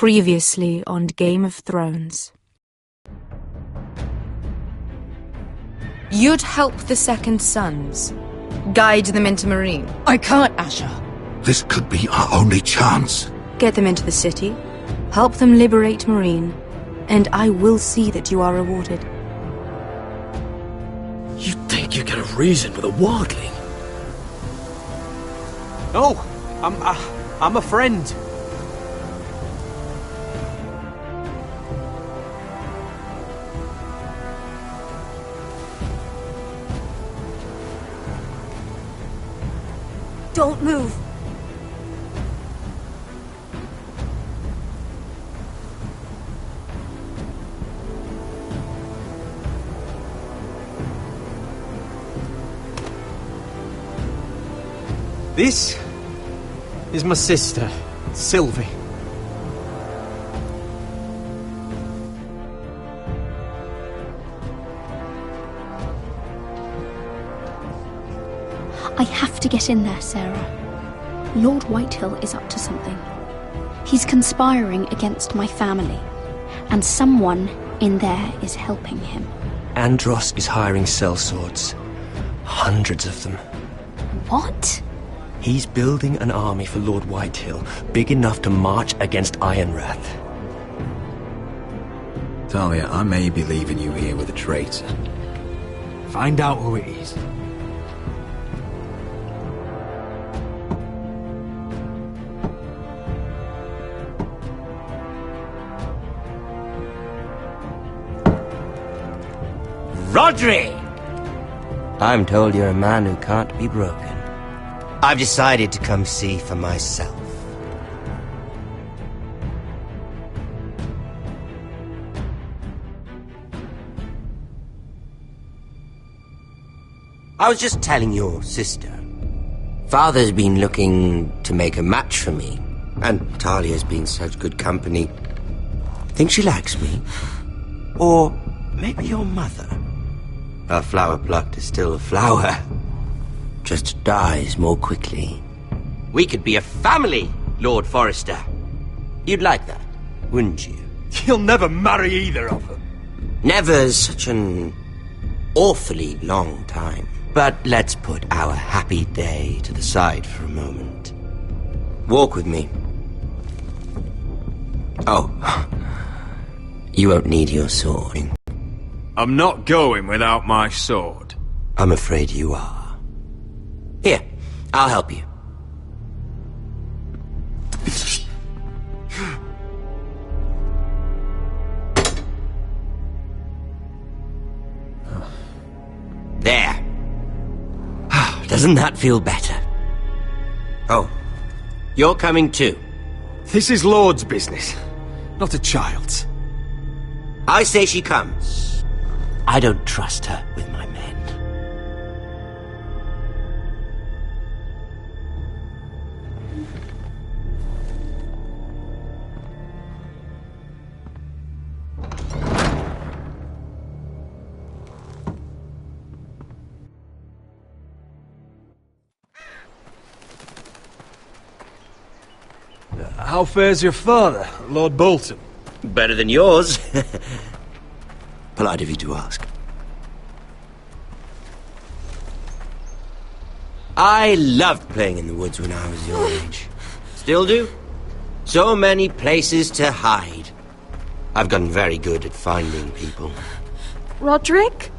Previously on Game of Thrones. You'd help the Second Sons. Guide them into Marine. I can't, Asher. This could be our only chance. Get them into the city. Help them liberate Marine. And I will see that you are rewarded. You think you can reason with a wildling? No, I'm a friend. Don't move. This is my sister, Sylvie. I have to get in there, Sarah. Lord Whitehill is up to something. He's conspiring against my family, and someone in there is helping him. Andros is hiring sellswords. Hundreds of them. What? He's building an army for Lord Whitehill, big enough to march against Ironrath. Talia, I may be leaving you here with a traitor. Find out who it is. Rodri! I'm told you're a man who can't be broken. I've decided to come see for myself. I was just telling your sister. Father's been looking to make a match for me, and Talia's been such good company. Think she likes me? Or maybe your mother? A flower plucked is still a flower. Just dies more quickly. We could be a family, Lord Forrester. You'd like that, wouldn't you? You'll never marry either of them. Never's such an awfully long time. But let's put our happy day to the side for a moment. Walk with me. Oh, you won't need your sword. I'm not going without my sword. I'm afraid you are. Here, I'll help you. There. Doesn't that feel better? Oh, you're coming too. This is Lord's business, not a child's. I say she comes. I don't trust her with my men. How fares your father, Lord Bolton? Better than yours. Polite of you to ask. I loved playing in the woods when I was your age. Still do. So many places to hide. I've gotten very good at finding people. Roderick?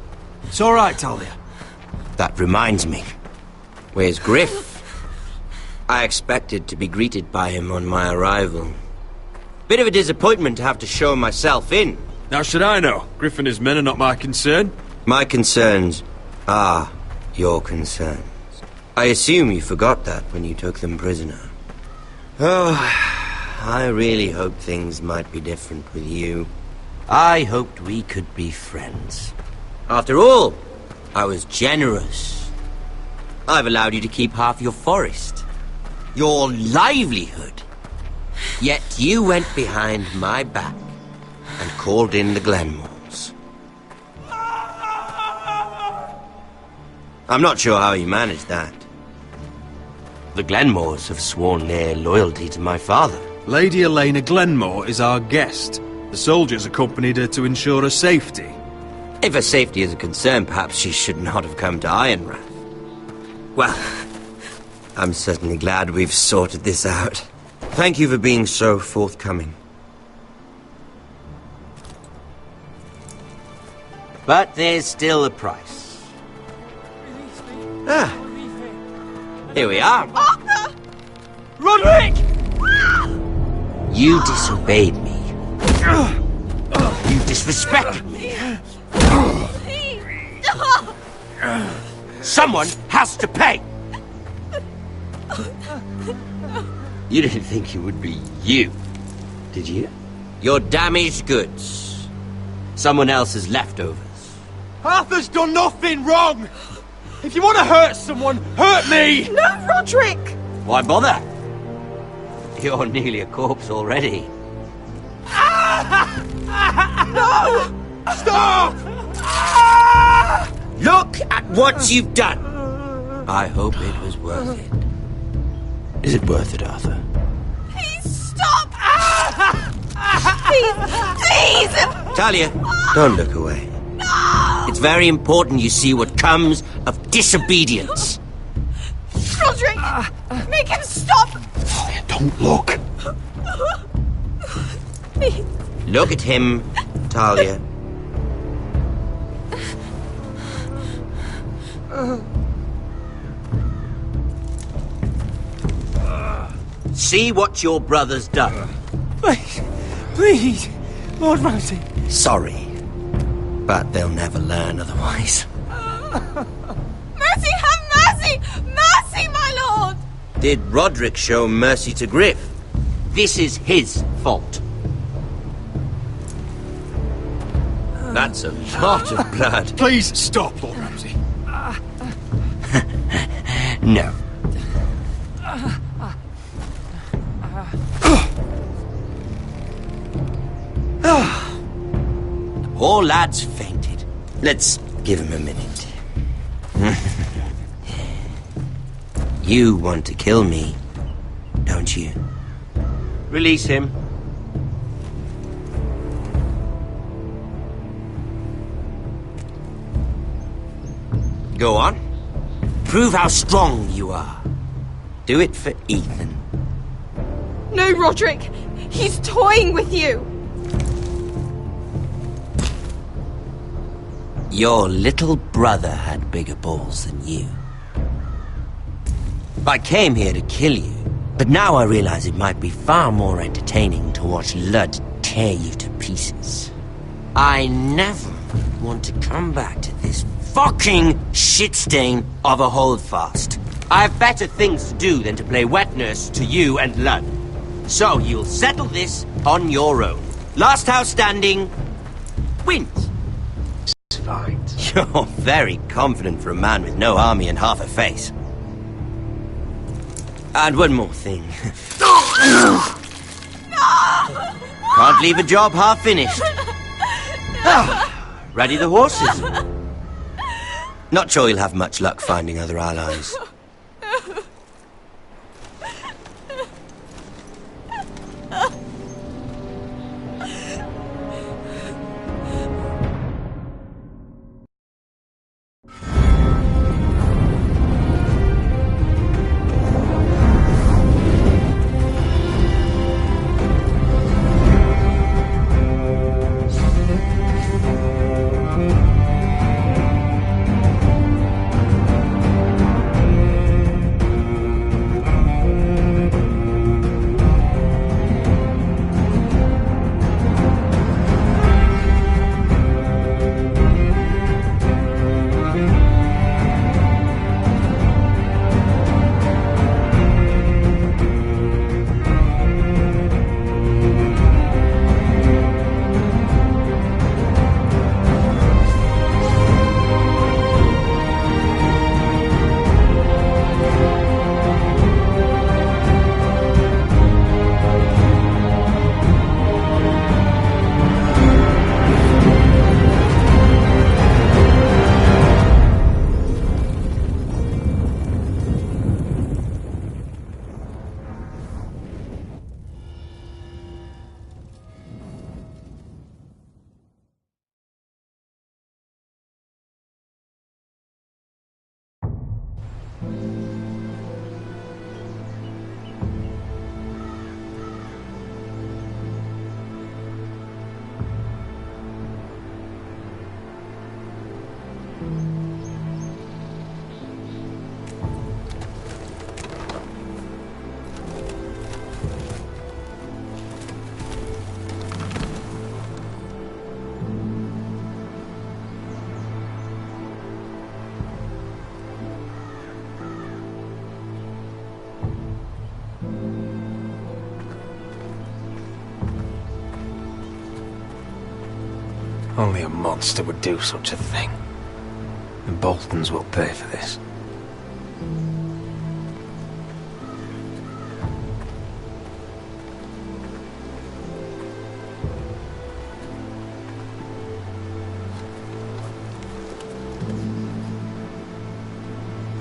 It's all right, Talia. That reminds me. Where's Griff? I expected to be greeted by him on my arrival. Bit of a disappointment to have to show myself in. How should I know? Griff and his men are not my concern. My concerns are your concerns. I assume you forgot that when you took them prisoner. Oh, I really hoped things might be different with you. I hoped we could be friends. After all, I was generous. I've allowed you to keep half your forest. Your livelihood. Yet you went behind my back and called in the Glenmores. I'm not sure how you managed that. The Glenmores have sworn their loyalty to my father. Lady Elena Glenmore is our guest. The soldiers accompanied her to ensure her safety. If her safety is a concern, perhaps she should not have come to Ironrath. Well, I'm certainly glad we've sorted this out. Thank you for being so forthcoming. But there's still a price. Ah, here we are. Arthur! Roderick! You disobeyed me. You disrespected me. Someone has to pay! You didn't think it would be you, did you? Your damaged goods. Someone else's leftovers. Arthur's done nothing wrong! If you want to hurt someone, hurt me! No, Roderick! Why bother? You're nearly a corpse already. No! Stop! Look at what you've done! I hope it was worth it. Is it worth it, Arthur? Please stop! Please! Please! Talia, don't look away. No! It's very important you see what comes of disobedience. Roderick! Make him stop! Talia, don't look. Please. Look at him, Talia. See what your brother's done. Please, Lord Ramsay. Sorry, but they'll never learn otherwise. Mercy, have mercy! Mercy, my lord! Did Roderick show mercy to Griff? This is his fault. That's a lot of blood. Please stop, Lord Ramsay. No. The poor lad's fainted. Let's give him a minute. You want to kill me, don't you? Release him. Go on. Prove how strong you are. Do it for Ethan. No, Roderick! He's toying with you! Your little brother had bigger balls than you. I came here to kill you, but now I realize it might be far more entertaining to watch Lud tear you to pieces. I never want to come back to this fucking shit stain of a holdfast. I have better things to do than to play wet nurse to you and Lud. So you'll settle this on your own. Last house standing wins. Right. You're very confident for a man with no army and half a face. And one more thing. Can't leave a job half finished. Ready the horses? Not sure you'll have much luck finding other allies. Only a monster would do such a thing. The Boltons will pay for this.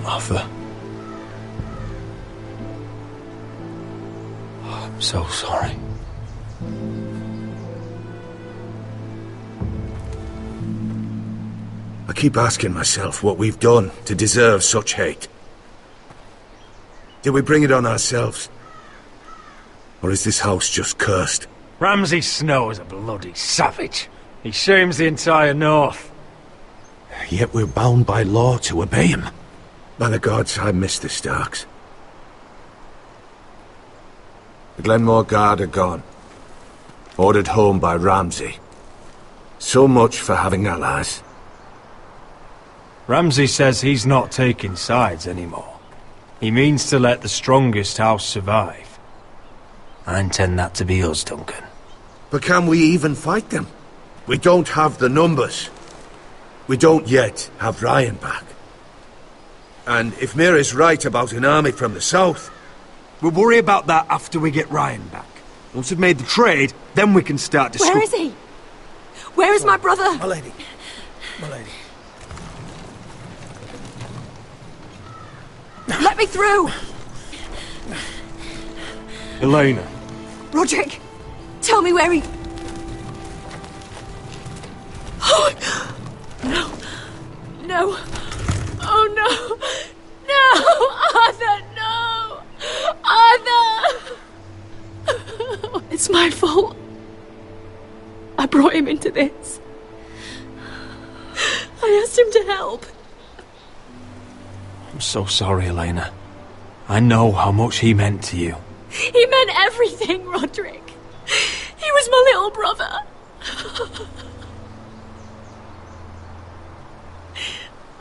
Arthur. Oh, I'm so sorry. I keep asking myself what we've done to deserve such hate. Did we bring it on ourselves? Or is this house just cursed? Ramsay Snow is a bloody savage. He shames the entire North. Yet we're bound by law to obey him. By the gods, I miss the Starks. The Glenmore Guard are gone. Ordered home by Ramsay. So much for having allies. Ramsay says he's not taking sides anymore. He means to let the strongest house survive. I intend that to be us, Duncan. But can we even fight them? We don't have the numbers. We don't yet have Ryan back. And if Mira's right about an army from the south... We'll worry about that after we get Ryan back. Once we've made the trade, then we can start discussing. Where is he? Where is my brother? My lady. My lady. Let me through! Elena. Roderick, tell me where he... Oh, no. No. Oh, no. No! Arthur, no! Arthur! It's my fault. I brought him into this. I asked him to help. I'm so sorry, Elena. I know how much he meant to you. He meant everything, Roderick. He was my little brother.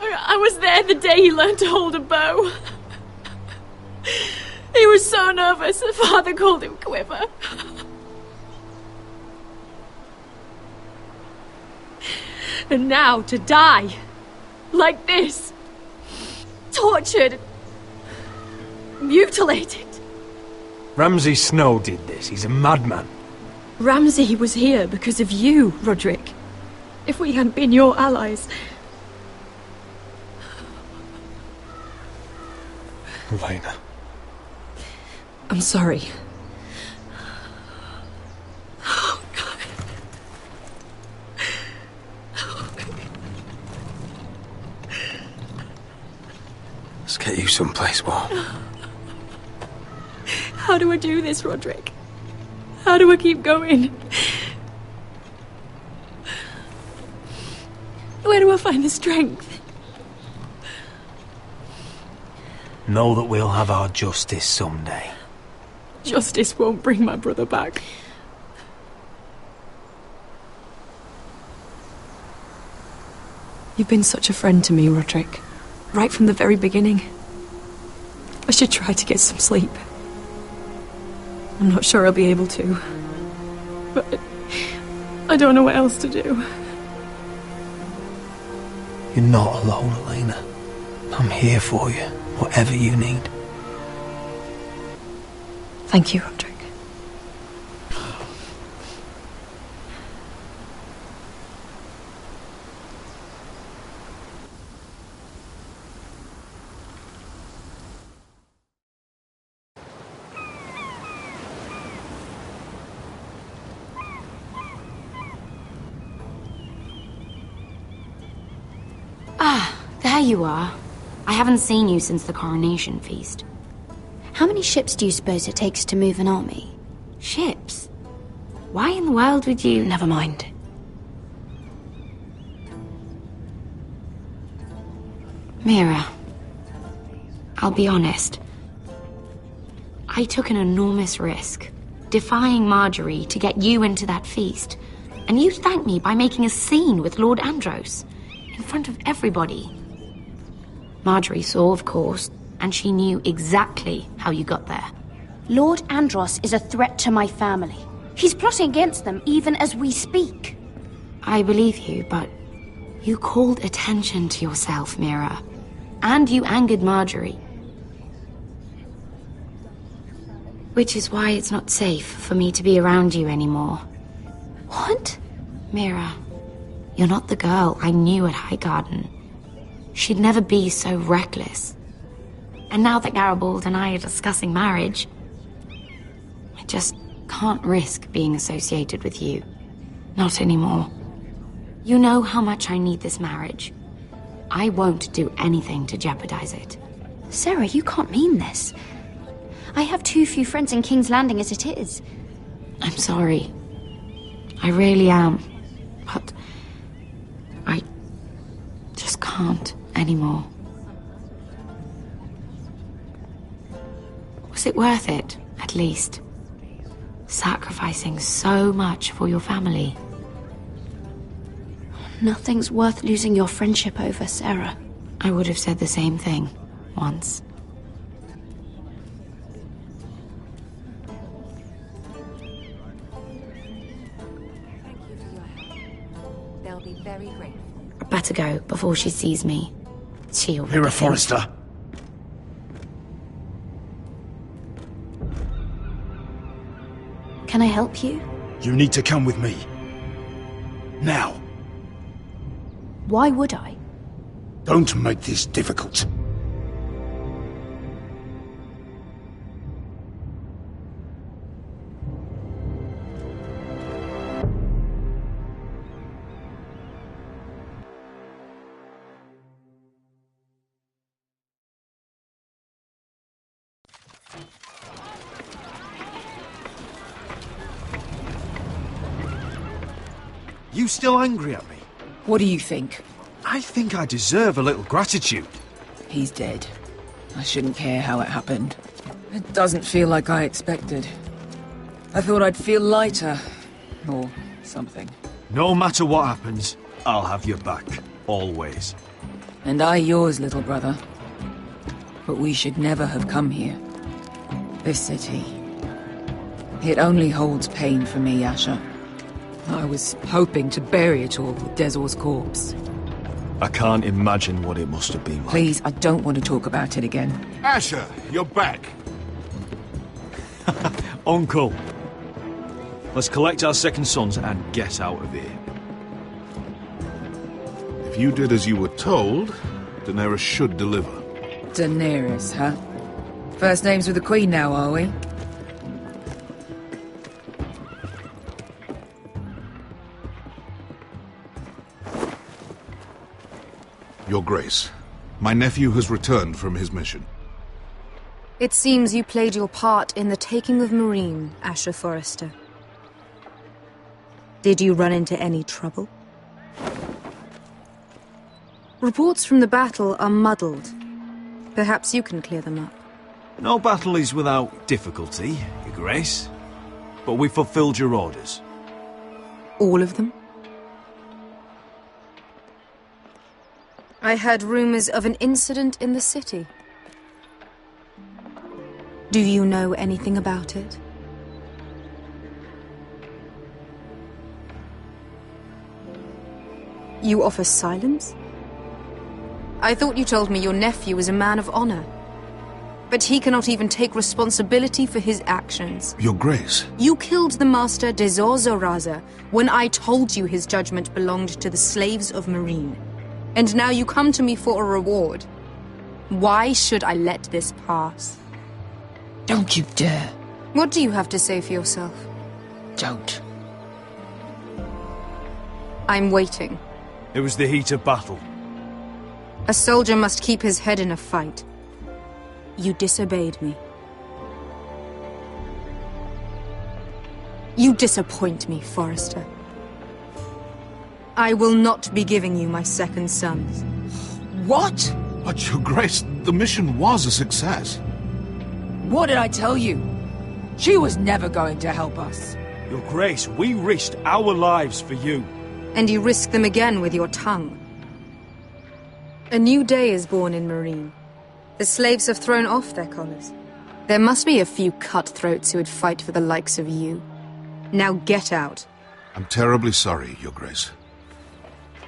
I was there the day he learned to hold a bow. He was so nervous that Father called him Quiver. And now to die like this. Tortured. Mutilated. Ramsay Snow did this. He's a madman. Ramsay was here because of you, Roderick. If we hadn't been your allies... Elena. I'm sorry. Oh, God. Let's get you someplace warm. How do I do this, Roderick? How do I keep going? Where do I find the strength? Know that we'll have our justice someday. Justice won't bring my brother back. You've been such a friend to me, Roderick. Right from the very beginning. I should try to get some sleep. I'm not sure I'll be able to. But I don't know what else to do. You're not alone, Elena. I'm here for you, whatever you need. Thank you, Roderick. There you are. I haven't seen you since the coronation feast. How many ships do you suppose it takes to move an army? Ships? Why in the world would you... Never mind. Mira, I'll be honest. I took an enormous risk, defying Marjorie to get you into that feast. And you thanked me by making a scene with Lord Andros, in front of everybody. Marjorie saw, of course, and she knew exactly how you got there. Lord Andros is a threat to my family. He's plotting against them even as we speak. I believe you, but you called attention to yourself, Mira. And you angered Marjorie. Which is why it's not safe for me to be around you anymore. What? Mira, you're not the girl I knew at Highgarden. She'd never be so reckless. And now that Garibald and I are discussing marriage, I just can't risk being associated with you. Not anymore. You know how much I need this marriage. I won't do anything to jeopardize it. Sarah, you can't mean this. I have too few friends in King's Landing as it is. I'm sorry. I really am. But I just can't anymore. Was it worth it, at least? Sacrificing so much for your family. Nothing's worth losing your friendship over, Sarah. I would have said the same thing once. They'll be very grateful. I better go before she sees me. She already Mira thinks- Forrester. Can I help you? You need to come with me. Now. Why would I? Don't make this difficult. You still angry at me? What do you think? I think I deserve a little gratitude. He's dead. I shouldn't care how it happened. It doesn't feel like I expected. I thought I'd feel lighter. Or something. No matter what happens, I'll have your back. Always. And I yours, little brother. But we should never have come here. This city. It only holds pain for me, Asher. I was hoping to bury it all with Dezor's corpse. I can't imagine what it must have been like. Please, I don't want to talk about it again. Asher, you're back. Uncle. Let's collect our second sons and get out of here. If you did as you were told, Daenerys should deliver. Daenerys, huh? First names with the Queen now, are we? Your Grace, my nephew has returned from his mission. It seems you played your part in the taking of Meereen, Asher Forrester. Did you run into any trouble? Reports from the battle are muddled. Perhaps you can clear them up. No battle is without difficulty, Your Grace. But we fulfilled your orders. All of them? I heard rumors of an incident in the city. Do you know anything about it? You offer silence? I thought you told me your nephew was a man of honor. But he cannot even take responsibility for his actions. Your Grace. You killed the master Dezor Zoraza when I told you his judgment belonged to the slaves of Meereen. And now you come to me for a reward. Why should I let this pass? Don't you dare. What do you have to say for yourself? Don't. I'm waiting. It was the heat of battle. A soldier must keep his head in a fight. You disobeyed me. You disappoint me, Forrester. I will not be giving you my second sons. What? But, Your Grace, the mission was a success. What did I tell you? She was never going to help us. Your Grace, we risked our lives for you. And you risk them again with your tongue. A new day is born in Meereen. The slaves have thrown off their collars. There must be a few cutthroats who would fight for the likes of you. Now get out. I'm terribly sorry, Your Grace.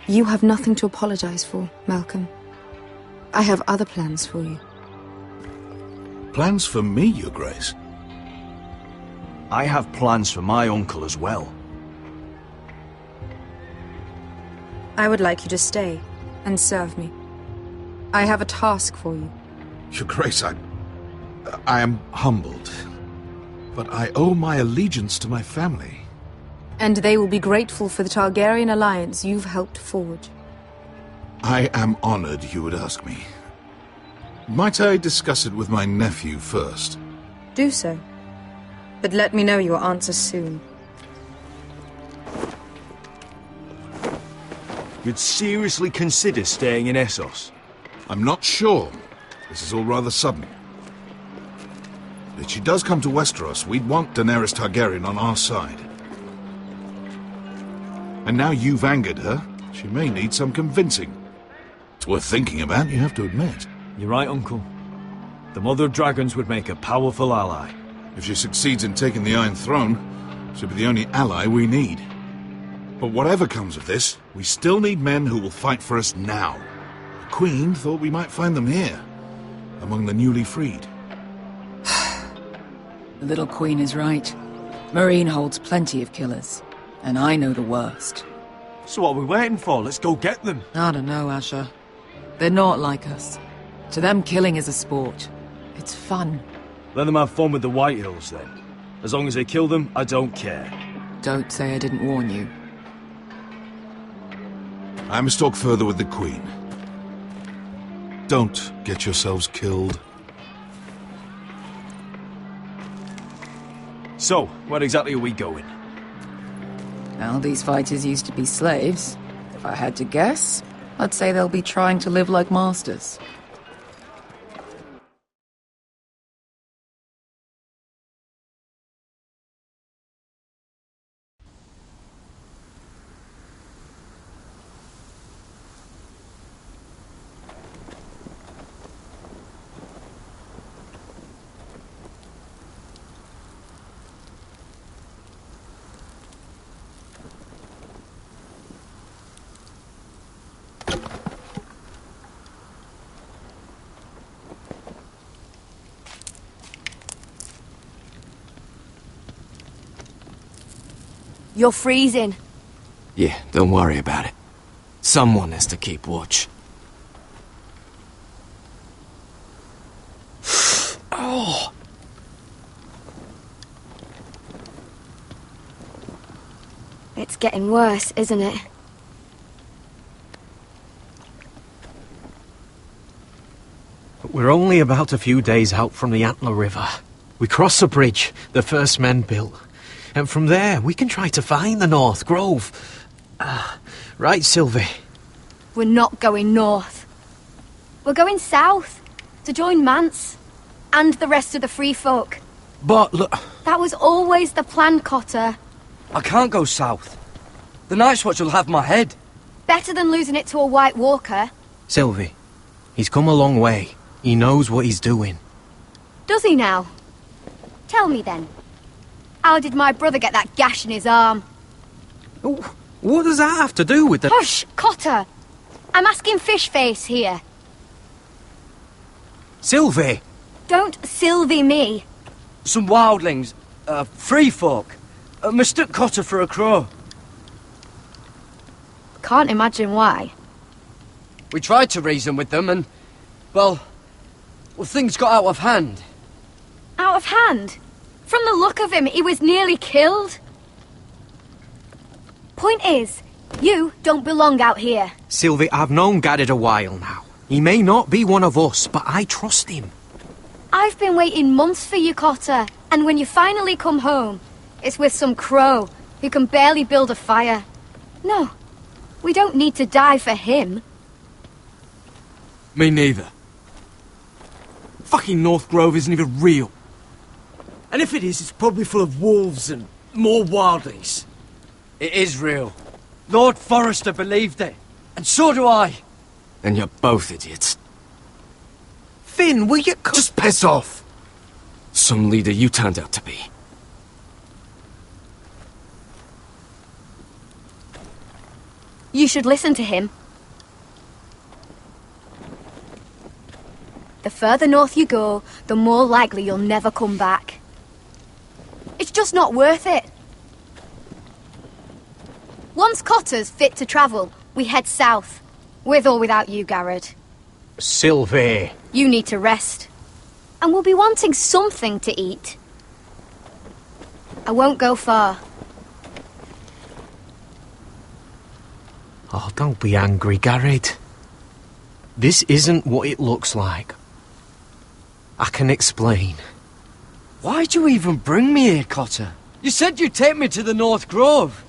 You have nothing to apologize for, Malcolm. I have other plans for you. Plans for me, Your Grace? I have plans for my uncle as well. I would like you to stay and serve me. I have a task for you. Your Grace, I am humbled. But I owe my allegiance to my family. And they will be grateful for the Targaryen alliance you've helped forge. I am honored you would ask me. Might I discuss it with my nephew first? Do so. But let me know your answer soon. You'd seriously consider staying in Essos? I'm not sure. This is all rather sudden. If she does come to Westeros, we'd want Daenerys Targaryen on our side. And now you've angered her, she may need some convincing. It's worth thinking about, you have to admit. You're right, Uncle. The Mother of Dragons would make a powerful ally. If she succeeds in taking the Iron Throne, she'll be the only ally we need. But whatever comes of this, we still need men who will fight for us now. The Queen thought we might find them here, among the newly freed. The little queen is right. Marine holds plenty of killers, and I know the worst. So what are we waiting for? Let's go get them. I don't know, Asher. They're not like us. To them, killing is a sport. It's fun. Let them have fun with the Whitehills, then. As long as they kill them, I don't care. Don't say I didn't warn you. I must talk further with the Queen. Don't get yourselves killed. So, where exactly are we going? Now, these fighters used to be slaves. If I had to guess, I'd say they'll be trying to live like masters. You're freezing. Yeah, don't worry about it. Someone has to keep watch. Oh! It's getting worse, isn't it? We're only about a few days out from the Antler River. We cross the bridge the first men built. And from there, we can try to find the North Grove. Right, Sylvie? We're not going north. We're going south, to join Mance, and the rest of the free folk. But look... That was always the plan, Cotter. I can't go south. The Night's Watch will have my head. Better than losing it to a White Walker. Sylvie, he's come a long way. He knows what he's doing. Does he now? Tell me then. How did my brother get that gash in his arm? What does that have to do with the... Hush, Cotter! I'm asking Fishface here. Sylvie! Don't Sylvie me. Some wildlings, free folk, mistook Cotter for a crow. Can't imagine why. We tried to reason with them and, well, things got out of hand. Out of hand? From the look of him, he was nearly killed. Point is, you don't belong out here. Sylvie, I've known Gaddard a while now. He may not be one of us, but I trust him. I've been waiting months for you, Cotter, and when you finally come home, it's with some crow who can barely build a fire. No, we don't need to die for him. Me neither. Fucking North Grove isn't even real. And if it is, it's probably full of wolves and more wildlings. It is real. Lord Forrester believed it. And so do I. And you're both idiots. Finn, will you... Just piss off. Some leader you turned out to be. You should listen to him. The further north you go, the more likely you'll never come back. It's just not worth it. Once Cotter's fit to travel, we head south. With or without you, Garrett. Sylvie. You need to rest. And we'll be wanting something to eat. I won't go far. Oh, don't be angry, Garrett. This isn't what it looks like. I can explain. Why'd you even bring me here, Cotter? You said you'd take me to the North Grove.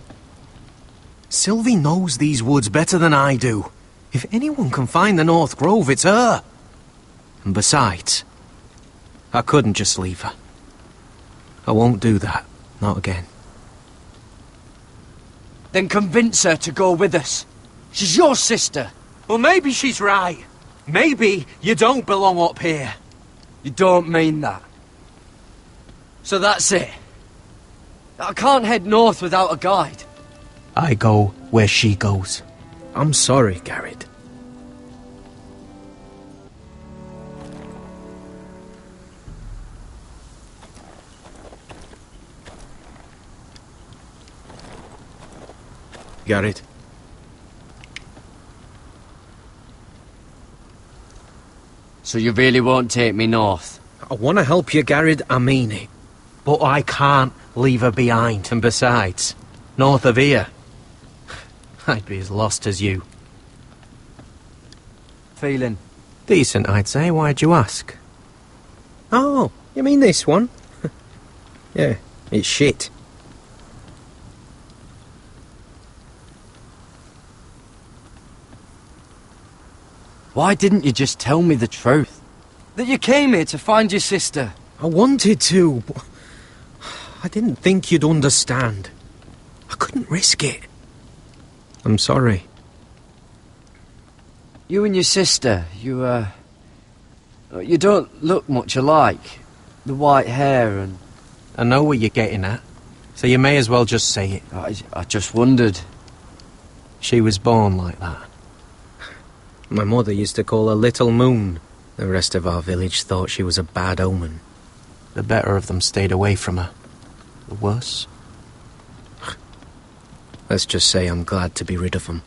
Sylvie knows these woods better than I do. If anyone can find the North Grove, it's her. And besides, I couldn't just leave her. I won't do that. Not again. Then convince her to go with us. She's your sister. Well, maybe she's right. Maybe you don't belong up here. You don't mean that. So that's it. I can't head north without a guide. I go where she goes. I'm sorry, Garrett. Garrett. So you really won't take me north? I want to help you, Garrett, I mean it. But I can't leave her behind. And besides, north of here, I'd be as lost as you. Feeling? Decent, I'd say. Why'd you ask? Oh, you mean this one? Yeah, it's shit. Why didn't you just tell me the truth? That you came here to find your sister? I wanted to, but I didn't think you'd understand. I couldn't risk it. I'm sorry. You and your sister, you don't look much alike. The white hair and... I know what you're getting at, so you may as well just say it. I just wondered. She was born like that. My mother used to call her Little Moon. The rest of our village thought she was a bad omen. The better of them stayed away from her. The worse? Let's just say I'm glad to be rid of them.